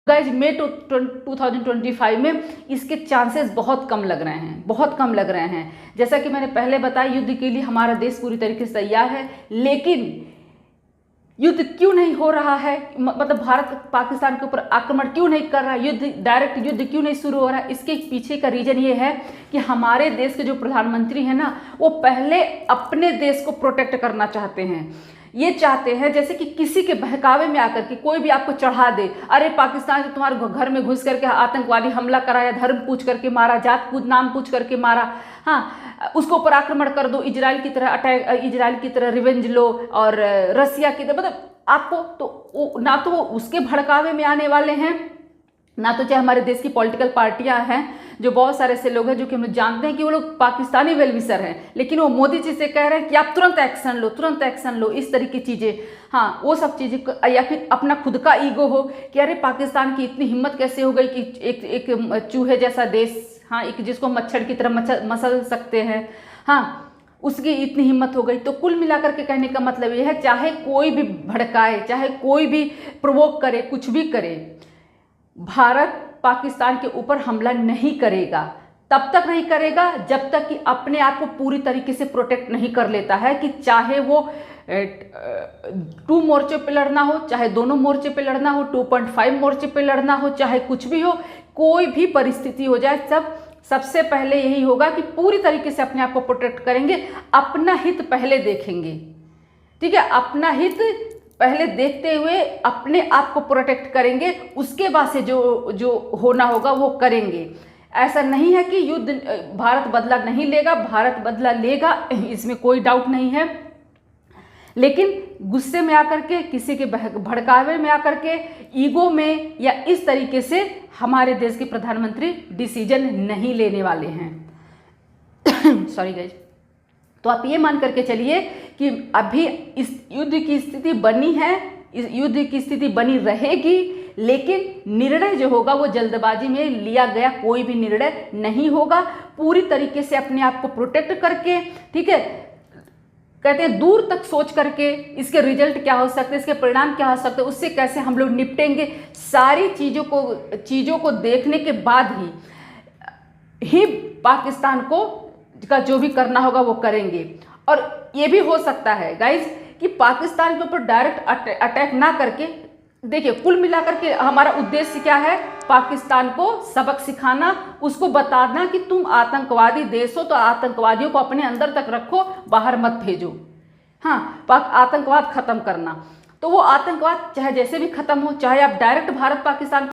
Guys मई 2025 में इसके chances बहुत कम लग रहे हैं, बहुत कम लग रहे हैं। जैसा कि मैंने पहले बताया, युद्ध के लिए हमारा देश पूरी तरीके से तैयार है, लेकिन युद्ध क्यों नहीं हो रहा है, मतलब भारत पाकिस्तान के ऊपर आक्रमण क्यों नहीं कर रहा है, युद्ध डायरेक्ट युद्ध क्यों नहीं शुरू हो रहा है, इसके पीछे का रीजन ये है कि हमारे देश के जो प्रधानमंत्री हैं ना, वो पहले अपने देश को प्रोटेक्ट करना चाहते हैं। ये चाहते हैं जैसे कि किसी के बहकावे में आकर के कोई भी आपको चढ़ा दे, अरे पाकिस्तान से तुम्हारे घर में घुस करके आतंकवादी हमला कराया, धर्म पूछ करके मारा, जात पूछ नाम पूछ करके मारा, हाँ उसको ऊपर आक्रमण कर दो, इजराइल की तरह अटैक, इजराइल की तरह रिवेंज लो, और रसिया की तरह, मतलब आपको तो ना तो वो उसके भड़कावे में आने वाले हैं, ना तो चाहे हमारे देश की पॉलिटिकल पार्टियां हैं, जो बहुत सारे ऐसे लोग हैं जो कि हम लोग जानते हैं कि वो लोग पाकिस्तानी वेलविशर हैं, लेकिन वो मोदी जी से कह रहे हैं कि आप तुरंत एक्शन लो, तुरंत एक्शन लो, इस तरह की चीज़ें, हाँ वो सब चीज़ें, या फिर अपना खुद का ईगो हो कि अरे पाकिस्तान की इतनी हिम्मत कैसे हो गई कि एक चूहे जैसा देश, हाँ एक जिसको मच्छर की तरह मसल सकते हैं, हाँ उसकी इतनी हिम्मत हो गई। तो कुल मिलाकर के कहने का मतलब ये है, चाहे कोई भी भड़काए, चाहे कोई भी प्रोवोक करे, कुछ भी करे, भारत पाकिस्तान के ऊपर हमला नहीं करेगा। तब तक नहीं करेगा जब तक कि अपने आप को पूरी तरीके से प्रोटेक्ट नहीं कर लेता है, कि चाहे वो 2 मोर्चे पे लड़ना हो, चाहे दोनों मोर्चे पे लड़ना हो, 2.5 मोर्चे पे लड़ना हो, चाहे कुछ भी हो, कोई भी परिस्थिति हो जाए, सबसे पहले यही होगा कि पूरी तरीके से अपने आप को प्रोटेक्ट करेंगे, अपना हित पहले देखेंगे, ठीक है, अपना हित पहले देखते हुए अपने आप को प्रोटेक्ट करेंगे, उसके बाद से जो होना होगा वो करेंगे। ऐसा नहीं है कि युद्ध भारत बदला नहीं लेगा, भारत बदला लेगा, इसमें कोई डाउट नहीं है, लेकिन गुस्से में आकर के, किसी के भड़कावे में आकर के, ईगो में, या इस तरीके से हमारे देश के प्रधानमंत्री डिसीजन नहीं लेने वाले हैं। Sorry guys. तो आप ये मान करके चलिए कि अभी इस युद्ध की स्थिति बनी है, इस युद्ध की स्थिति बनी रहेगी, लेकिन निर्णय जो होगा वो जल्दबाजी में लिया गया कोई भी निर्णय नहीं होगा। पूरी तरीके से अपने आप को प्रोटेक्ट करके, ठीक है, कहते हैं दूर तक सोच करके इसके रिजल्ट क्या हो सकते हैं, इसके परिणाम क्या हो सकते हैं, उससे कैसे हम लोग निपटेंगे, सारी चीज़ों को देखने के बाद ही पाकिस्तान को का जो भी करना होगा वो करेंगे। और ये भी हो सकता है गाइज कि पाकिस्तान के ऊपर डायरेक्ट अटैक ना करके, देखिए कुल मिलाकर के हमारा उद्देश्य क्या है, पाकिस्तान को सबक सिखाना, उसको बताना कि तुम आतंकवादी देश हो तो आतंकवादियों को अपने अंदर तक रखो, बाहर मत भेजो, हाँ आतंकवाद खत्म करना। तो वो आतंकवाद चाहे जैसे भी खत्म हो, चाहे आप डायरेक्ट भारत पाकिस्तान